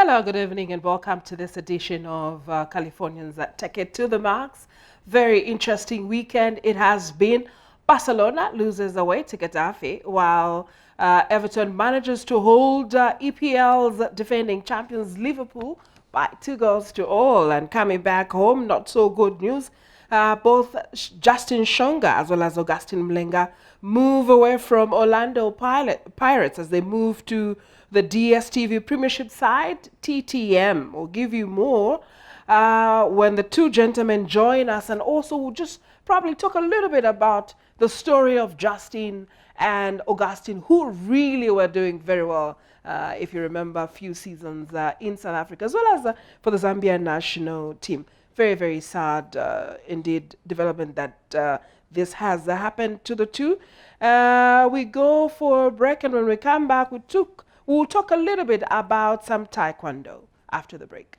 Hello, good evening, and welcome to this edition of Californians that Take It to the Max. Very interesting weekend it has been. Barcelona loses away to Getafe, while Everton manages to hold EPL's defending champions Liverpool by 2-0. And coming back home, not so good news. Both Justin Shoonga as well as Augustine Mulenga move away from Orlando Pirates as they move to the DSTV Premiership side. TTM will give you more when the two gentlemen join us, and also we'll just probably talk a little bit about the story of Justin and Augustine, who really were doing very well, if you remember, a few seasons in South Africa, as well as for the Zambia national team. Very, very sad indeed development that this has happened to the two. We go for a break, and when we come back, we'll talk a little bit about some Taekwondo after the break.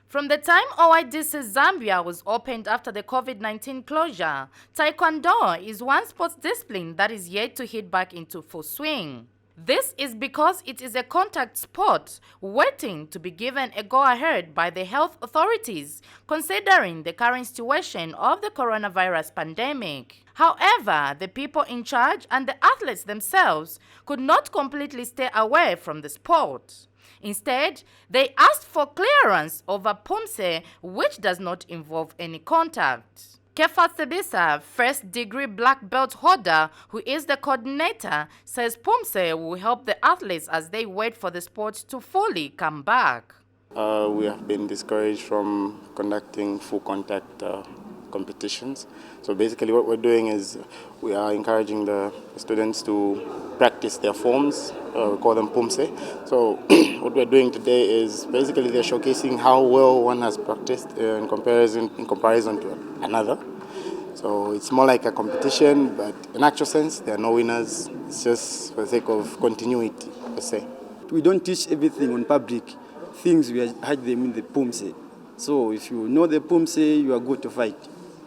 From the time OIDC Zambia was opened after the COVID-19 closure, Taekwondo is one sports discipline that is yet to hit back into full swing. This is because it is a contact sport waiting to be given a go-ahead by the health authorities, considering the current situation of the coronavirus pandemic. However, the people in charge and the athletes themselves could not completely stay away from the sport. Instead, they asked for clearance over Poomsea, which does not involve any contact. Kefa Sebisa, first-degree black belt holder, who is the coordinator, says Poomsea will help the athletes as they wait for the sport to fully come back. We have been discouraged from conducting full contact competitions. So basically what we're doing is we are encouraging the students to practice their forms, we call them Poomsea. So what we're doing today is basically they're showcasing how well one has practiced in comparison to another. So it's more like a competition, but in actual sense there are no winners. It's just for the sake of continuity, per se. We don't teach everything on public. Things we hide them in the Poomsea. So if you know the Poomsea, you are good to fight.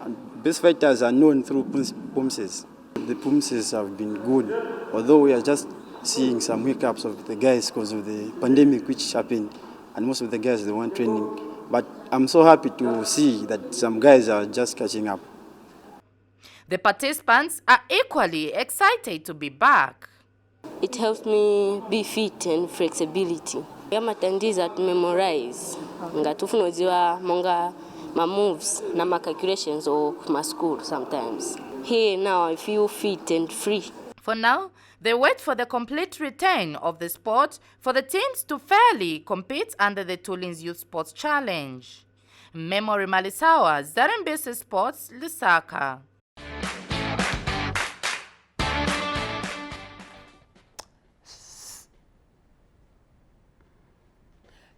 And best fighters are known through Poomseas. The Poomseas have been good, although we are just seeing some hiccups of the guys because of the pandemic which happened, and most of the guys they weren't training. But I'm so happy to see that some guys are just catching up. The participants are equally excited to be back. It helps me be fit and flexibility. Yamatandiza to memorize. Ngatufunoziwa monga my moves na my calculations or my school sometimes. Here now I feel fit and free. For now, they wait for the complete return of the sport for the teams to fairly compete under the Teulings Youth Sports Challenge. Memory Malisawa, ZNBC Sports, Lusaka.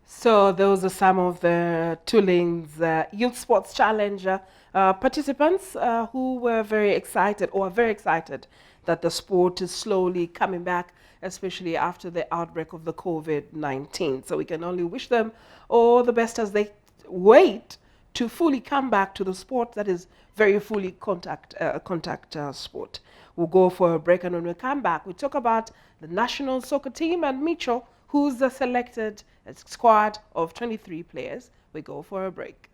So those are some of the Teulings Youth Sports Challenge participants who were very excited, or are very excited, that the sport is slowly coming back, especially after the outbreak of the COVID-19. So we can only wish them all the best as they wait to fully come back to the sport that is very fully contact sport. We'll go for a break, and when we come back, we talk about the national soccer team and MICHO, who's selected a squad of 23 players. We go for a break.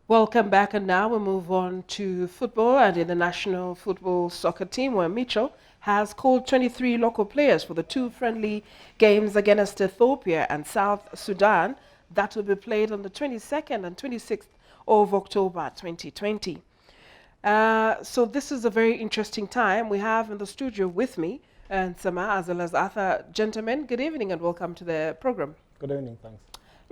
Welcome back, and now we move on to football, and in the national football soccer team, where MICHO has called 23 local players for the two friendly games against Ethiopia and South Sudan that will be played on the 22nd and 26th of October 2020. So this is a very interesting time. We have in the studio with me Nsama as well as other gentlemen. Good evening and welcome to the program. Good evening, thanks.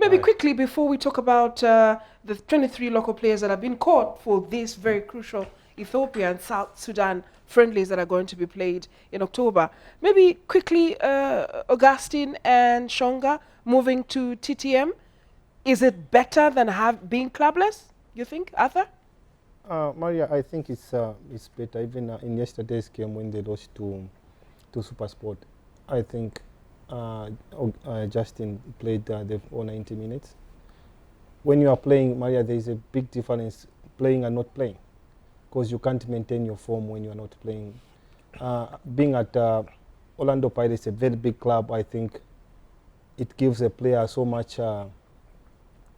Maybe quickly, before we talk about the 23 local players that have been called for this very crucial Ethiopia and South Sudan friendlies that are going to be played in October. Maybe quickly, Augustine and Shoonga moving to TTM. Is it better than being clubless, you think, Arthur? Maria, I think it's better. Even in yesterday's game when they lost to SuperSport, I think Justin played the all 90 minutes. When you are playing, Maria, there is a big difference playing and not playing, because you can't maintain your form when you are not playing. Being at Orlando Pirates, a very big club, I think it gives a player so much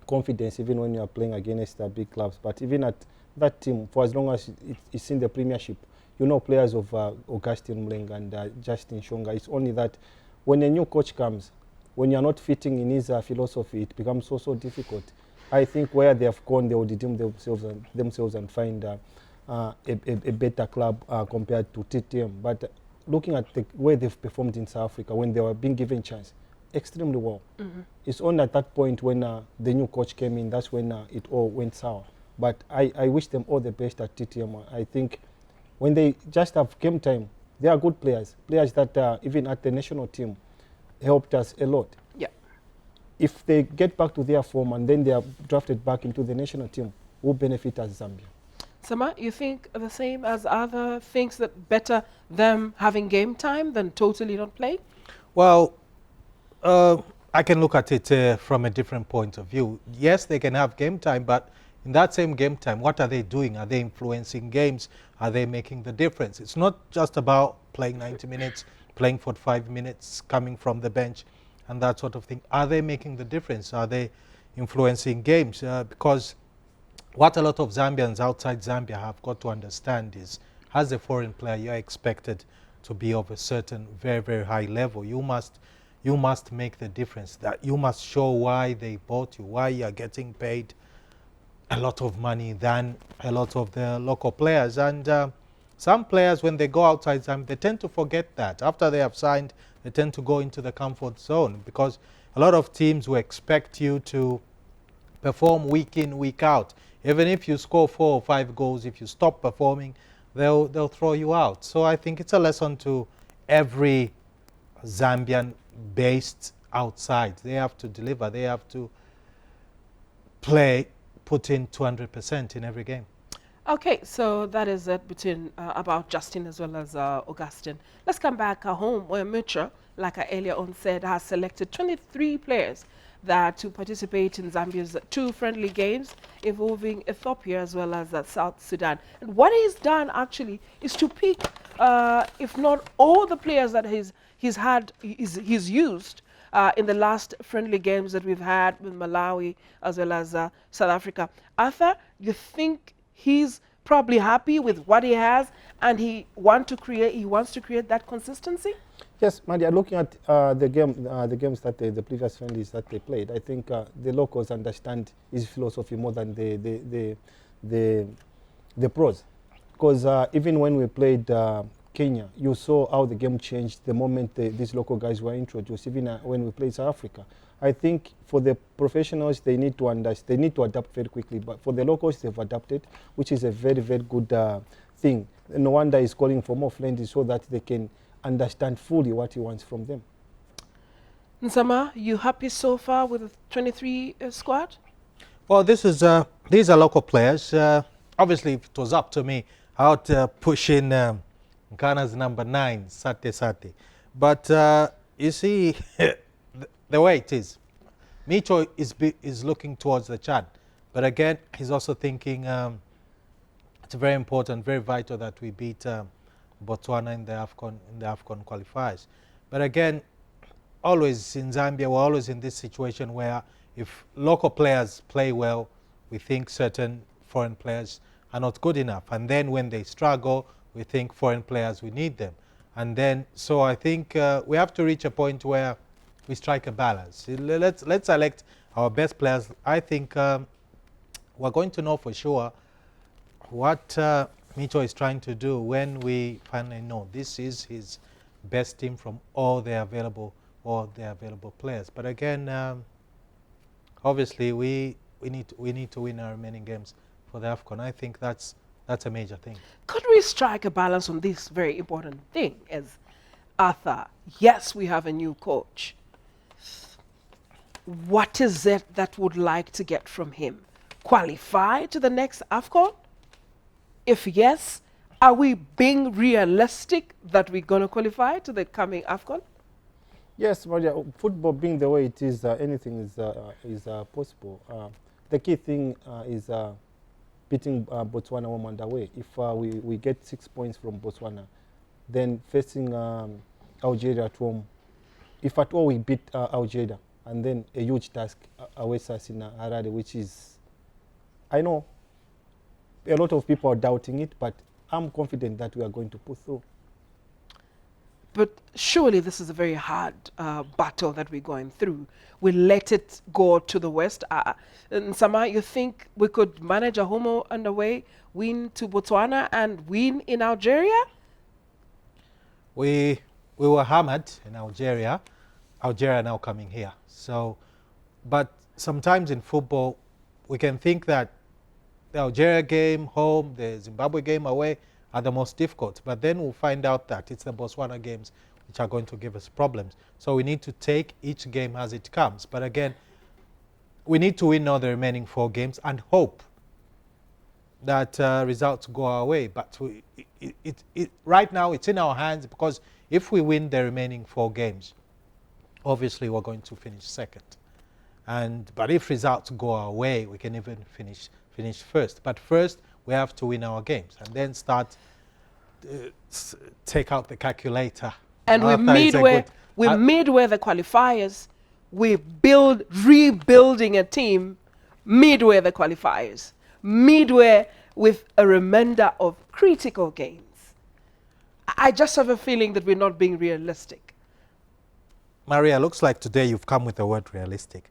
confidence even when you are playing against big clubs. But even at that team, for as long as it's in the Premiership, you know players of Augustine, Mulenga and Justin Shoonga. It's only that when a new coach comes, when you're not fitting in his philosophy, it becomes so difficult. I think where they have gone, they will redeem themselves and find a better club compared to TTM. But looking at the way they've performed in South Africa when they were being given chance, extremely well. It's only at that point when the new coach came in, that's when it all went sour. But I wish them all the best at TTM. I think when they just have game time, they are good players that even at the national team helped us a lot. Yeah. If they get back to their form and then they are drafted back into the national team, will benefit as Zambia. Nsama, you think the same as other things, that better them having game time than totally not playing? Well, I can look at it from a different point of view. Yes, they can have game time, but in that same game time, what are they doing? Are they influencing games? Are they making the difference? It's not just about playing 90 minutes, playing 45 minutes, coming from the bench and that sort of thing. Are they making the difference? Are they influencing games? Because what a lot of Zambians outside Zambia have got to understand is, as a foreign player, you're expected to be of a certain very high level. You must make the difference. That you must show why they bought you, why you're getting paid a lot of money than a lot of the local players. And some players, when they go outside Zambia, they tend to forget that. After they have signed, they tend to go into the comfort zone, because a lot of teams will expect you to perform week in, week out. Even if you score 4 or 5 goals, if you stop performing, they'll throw you out. So I think it's a lesson to every Zambian based outside. They have to deliver. They have to put in 200% in every game. Okay, so that is it between about Justin as well as Augustine. Let's come back home where MICHO, like I earlier on said, has selected 23 players that to participate in Zambia's 2 friendly games involving Ethiopia as well as South Sudan. And what he's done actually is to pick, if not all the players that he's used in the last friendly games that we've had with Malawi as well as South Africa. Arthur, you think he's probably happy with what he has and he wants to create that consistency? Yes, Maria, looking at the games that the previous friendlies that they played, I think the locals understand his philosophy more than the pros. Because even when we played Kenya, you saw how the game changed the moment these local guys were introduced, even when we played South Africa. I think for the professionals, they need to understand, they need to adapt very quickly. But for the locals, they've adapted, which is a very good thing. No wonder he's calling for more friendlies so that they can understand fully what he wants from them. Nsama, you happy so far with the 23 squad? Well, these are local players. Obviously, if it was up to me, I would push in Ghana's number 9, Sate. But you see, the way it is, MICHO is looking towards the Chad. But again, he's also thinking it's very important, very vital that we beat Botswana in the AFCON qualifiers. But again, always in Zambia, we're always in this situation where if local players play well, we think certain foreign players are not good enough. And then when they struggle, we think foreign players, we need them. And then, so I think we have to reach a point where we strike a balance. Let's select our best players. I think we're going to know for sure what MICHO is trying to do when we finally know this is his best team from all the available players. But again, obviously we need to win our remaining games for the AFCON. I think that's That's a major thing. Could we strike a balance on this very important thing as Arthur? Yes, we have a new coach. What is it that would like to get from him? Qualify to the next AFCON? If yes, are we being realistic that we're going to qualify to the coming AFCON? Yes, Maria, football being the way it is, anything is possible. The key thing is beating Botswana home and away. If we get 6 points from Botswana, then facing Algeria at home, if at all we beat Algeria, and then a huge task awaits us in Harare, which is, I know a lot of people are doubting it, but I'm confident that we are going to pull through. But surely this is a very hard battle that we're going through. We let it go to the west. Nsama, you think we could manage a home and away, win to Botswana and win in Algeria? We were hammered in Algeria. Algeria now coming here. So, but sometimes in football, we can think that the Algeria game home, the Zimbabwe game away are the most difficult. But then we'll find out that it's the Botswana games which are going to give us problems. So we need to take each game as it comes. But again, we need to win all the remaining 4 games and hope that results go our way. But right now it's in our hands, because if we win the remaining 4 games, obviously we're going to finish second. But if results go our way, we can even finish first. But first, we have to win our games and then start take out the calculator. And we're midway the qualifiers. We rebuilding a team midway the qualifiers, midway with a remainder of critical games. I just have a feeling that we're not being realistic. Maria, looks like today you've come with the word realistic.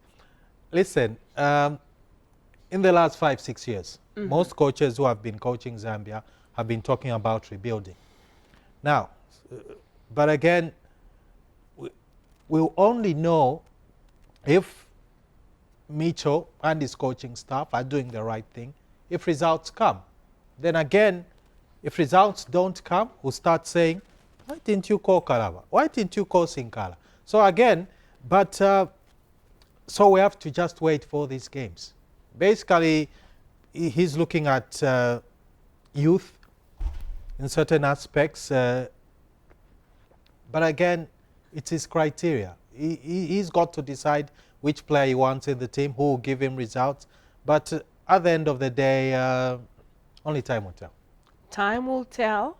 Listen, in the last 5-6 years, most coaches who have been coaching Zambia have been talking about rebuilding. Now, but again, we'll only know if MICHO and his coaching staff are doing the right thing if results come. Then again, if results don't come, we'll start saying, why didn't you call Kalaba? Why didn't you call Sinkala? So again, but so we have to just wait for these games. Basically, he's looking at youth in certain aspects, but again, it's his criteria. He's got to decide which player he wants in the team, who will give him results. But at the end of the day, only time will tell. Time will tell.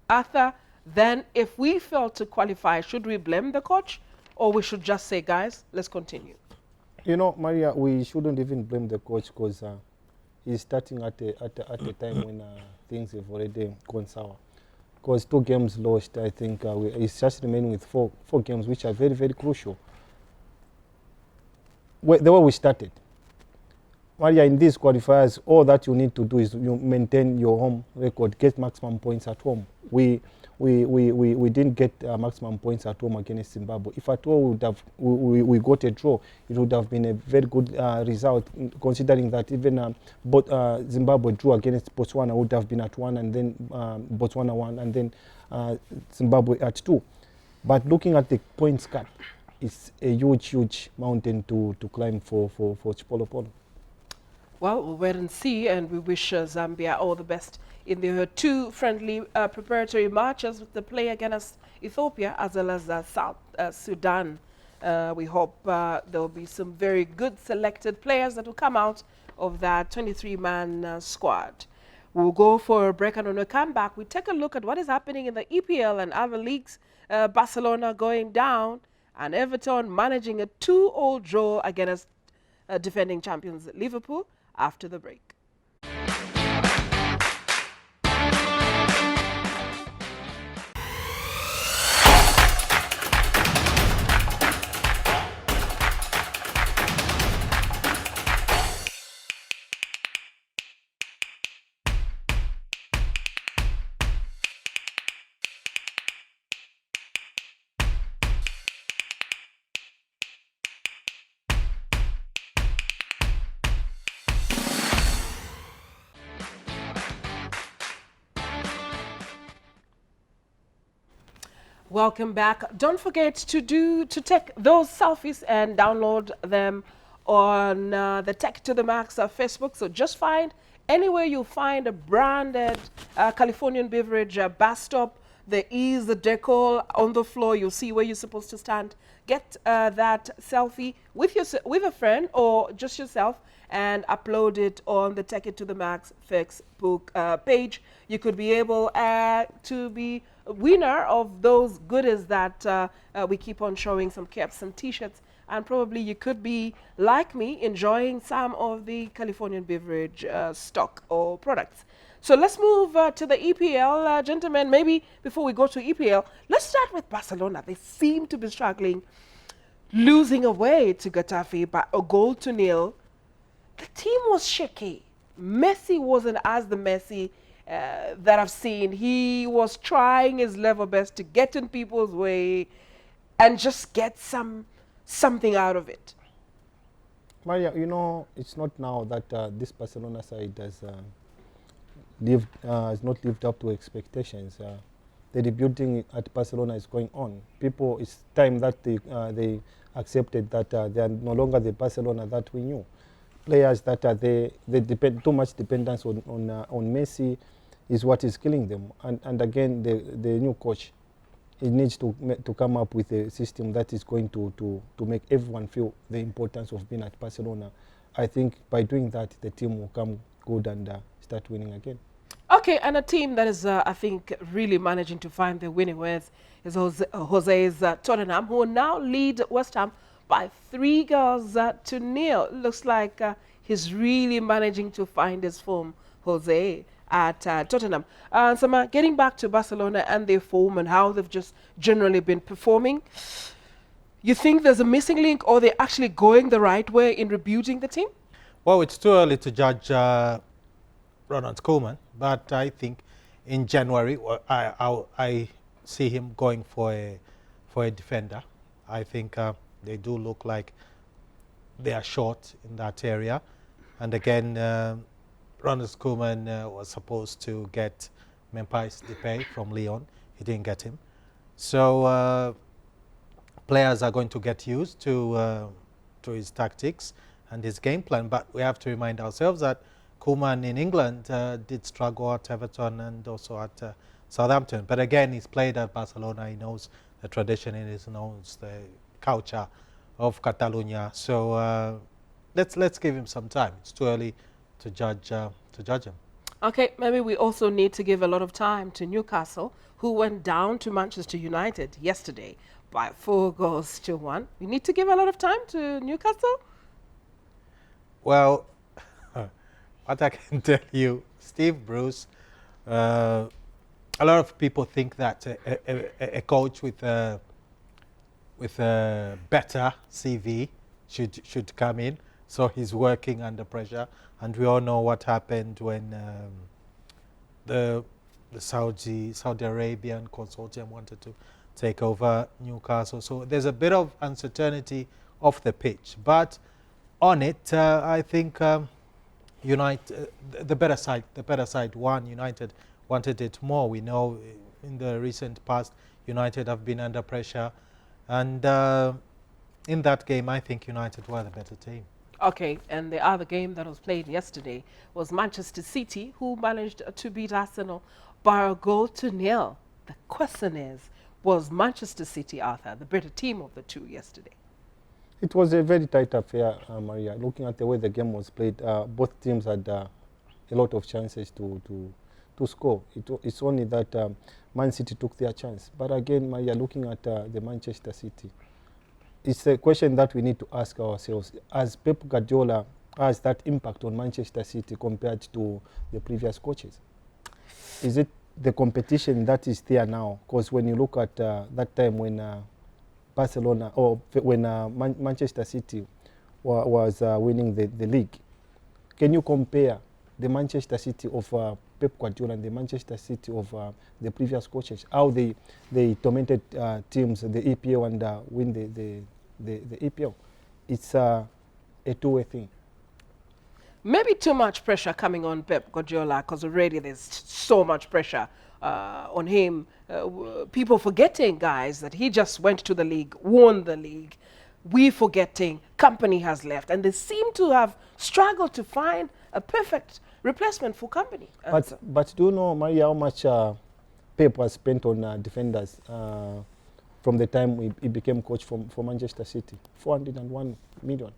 Arthur, then if we fail to qualify, should we blame the coach? Or we should just say, guys, let's continue? You know, Maria, we shouldn't even blame the coach, because he's starting at a time when things have already gone sour. Because 2 games lost, I think he's just remaining with four games, which are very, very crucial. The way we started, Maria, in these qualifiers, all that you need to do is you maintain your home record, get maximum points at home. We didn't get maximum points at home against Zimbabwe. If at all we got a draw, it would have been a very good result, considering that even Zimbabwe drew against Botswana would have been at 1, and then Botswana 1, and then Zimbabwe at 2. But looking at the points gap, it's a huge mountain to climb for Chipolopolo. Well, we'll wait and see, and we wish Zambia all the best in their 2 friendly preparatory matches with the play against Ethiopia as well as South Sudan. We hope there will be some very good selected players that will come out of that 23-man squad. We'll go for a break, and when we come back, we take a look at what is happening in the EPL and other leagues. Barcelona going down, and Everton managing a 2-2 draw against defending champions Liverpool after the break. Welcome back. Don't forget to take those selfies and download them on the Tech to the Max Facebook. So just find anywhere you'll find a branded Californian beverage bus stop. There is a decal on the floor. You'll see where you're supposed to stand. Get that selfie with a friend or just yourself and upload it on the Take It to the Max Facebook page. You could be able to be a winner of those goodies that we keep on showing, some caps, some T-shirts, and probably you could be, like me, enjoying some of the Californian beverage stock or products. So let's move to the EPL, gentlemen. Maybe before we go to EPL, let's start with Barcelona. They seem to be struggling, losing away to Getafe by a goal to nil. The team was shaky. Messi wasn't as the Messi that I've seen. He was trying his level best to get in people's way and just get something out of it. Maria, you know, it's not now that this Barcelona side has not lived up to expectations. The rebuilding at Barcelona is going on. It's time that they accepted that they are no longer the Barcelona that we knew. Players that they depend too much dependence on Messi is what is killing them. And again, the new coach, he needs to come up with a system that is going to make everyone feel the importance of being at Barcelona. I think by doing that, the team will come good and start winning again. Okay, and a team that is, I think, really managing to find their winning ways is Jose's Tottenham, who now lead West Ham by 3-0. Looks like he's really managing to find his form, Jose, at Tottenham. Nsama, getting back to Barcelona and their form and how they've just generally been performing, you think there's a missing link, or they're actually going the right way in rebuilding the team? Well, it's too early to judge Ronald Koeman, but I think in January I see him going for a defender. I think they do look like they are short in that area, and again, Ronald Koeman was supposed to get Memphis Depay from Lyon. He didn't get him, so players are going to get used to his tactics and his game plan. But we have to remind ourselves that Koeman in England did struggle at Everton and also at Southampton. But again, he's played at Barcelona. He knows the tradition. He knows the culture of Catalonia. So let's give him some time. It's too early to judge him. Okay, maybe we also need to give a lot of time to Newcastle, who went down to Manchester United yesterday by 4-1. We need to give a lot of time to Newcastle? Well, what I can tell you, Steve Bruce, a lot of people think that a coach with a better CV should come in. So he's working under pressure, and we all know what happened when the Saudi Arabian consortium wanted to take over Newcastle. So there's a bit of uncertainty off the pitch, but on it, I think United, the better side won. United wanted it more. We know in the recent past, United have been under pressure, and in that game, I think United were the better team. Okay, and the other game that was played yesterday was Manchester City, who managed to beat Arsenal by 1-0. The question is, was Manchester City, Arthur, the better team of the two yesterday? It was a very tight affair, Maria. Looking at the way the game was played, both teams had a lot of chances to score. It's only that Man City took their chance. But again, Maria, looking at the Manchester City, it's a question that we need to ask ourselves. As Pep Guardiola has that impact on Manchester City compared to the previous coaches? Is it the competition that is there now? Because when you look at that time when Barcelona, or when Manchester City was winning the league, can you compare the Manchester City of Pep Guardiola and the Manchester City of the previous coaches? How they tormented teams, the EPL, and win the EPL? It's a two-way thing. Maybe too much pressure coming on Pep Guardiola, because already there's so much pressure on him. People forgetting, guys, that he just went to the league, won the league. We forgetting Company has left, and they seem to have struggled to find a perfect replacement for Company. But do you know, Maria, how much Pep has spent on defenders from the time he became coach for Manchester City? 401 million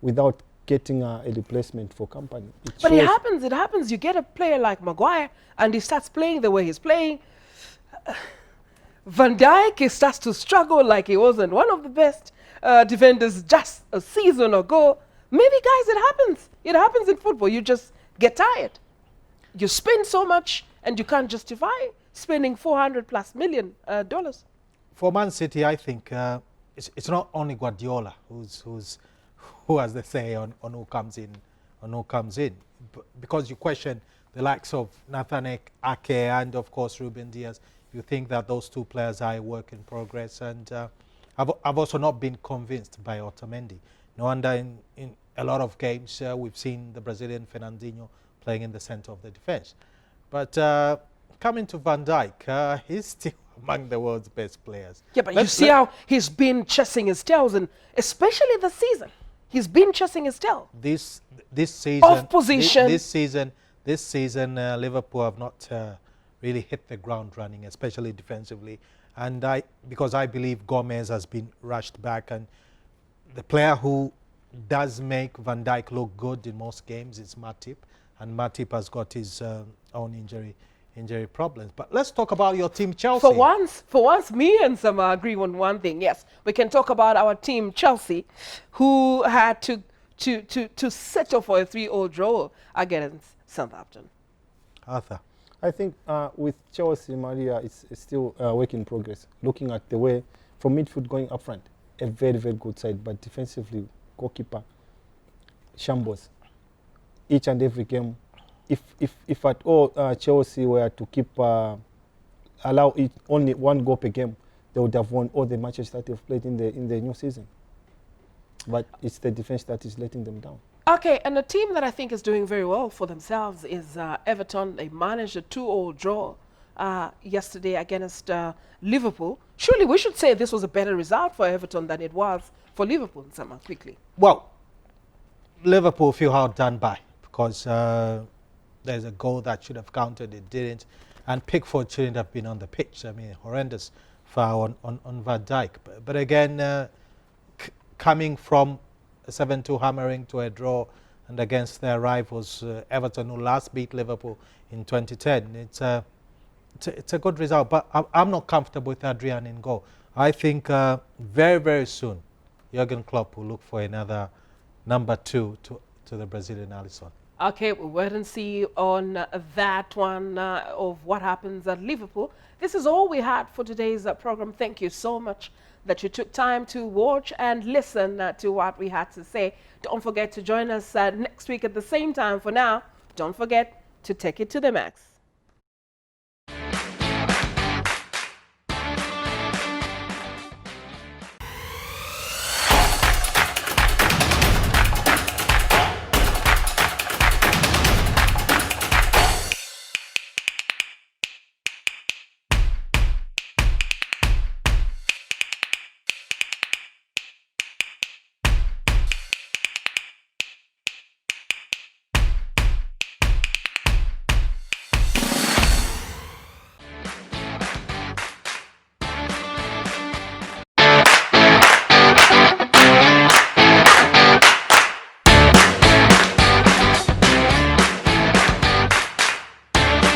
without getting a replacement for Company. But it happens. You get a player like Maguire and he starts playing the way he's playing. Van Dijk, he starts to struggle like he wasn't one of the best defenders just a season ago. Maybe, guys, it happens. It happens in football. You just get tired. You spend so much and you can't justify spending $400+ million. For Man City, I think it's not only Guardiola who has the say on who comes in, because you question the likes of Nathan Ake and of course Ruben Diaz. You think that those two players are a work in progress, and I've also not been convinced by Otamendi. No wonder in a lot of games we've seen the Brazilian Fernandinho playing in the center of the defense. But coming to Van Dijk, he's still among the world's best players. Yeah, but you see how he's been chasing his tails, and especially this season, he's been chasing his tail. This season, off position. This season, Liverpool have not really hit the ground running, especially defensively. And because I believe Gomez has been rushed back, and the player who does make Van Dijk look good in most games is Matip, and Matip has got his own injury problems. But let's talk about your team, Chelsea. For once, me and Nsama agree on one thing. Yes, we can talk about our team, Chelsea, who had to settle for a 3-3 draw against Southampton. Arthur. I think with Chelsea, Maria, it's still a work in progress. Looking at the way from midfield going up front, a very, very good side, but defensively, goalkeeper, shambles. Each and every game, if at all Chelsea were to keep allow it only one goal per game, they would have won all the matches that they've played in the new season. But it's the defense that is letting them down. Okay, and a team that I think is doing very well for themselves is Everton. They managed a 2-2 draw yesterday against Liverpool. Surely we should say this was a better result for Everton than it was for Liverpool, Nsama, quickly. Well, Liverpool feel outdone by, because there's a goal that should have counted, it didn't. And Pickford shouldn't have been on the pitch. I mean, horrendous foul on Van Dijk. But again, coming from a 7-2 hammering to a draw, and against their rivals Everton, who last beat Liverpool in 2010, it's a good result. But I'm not comfortable with Adrian in goal. I think very, very soon Jurgen Klopp will look for another number 2 to the Brazilian Alisson. Okay, we'll wait and see on that one of what happens at Liverpool. This is all we had for today's program. Thank you so much that you took time to watch and listen to what we had to say. Don't forget to join us next week at the same time. For now, don't forget to take it to the max.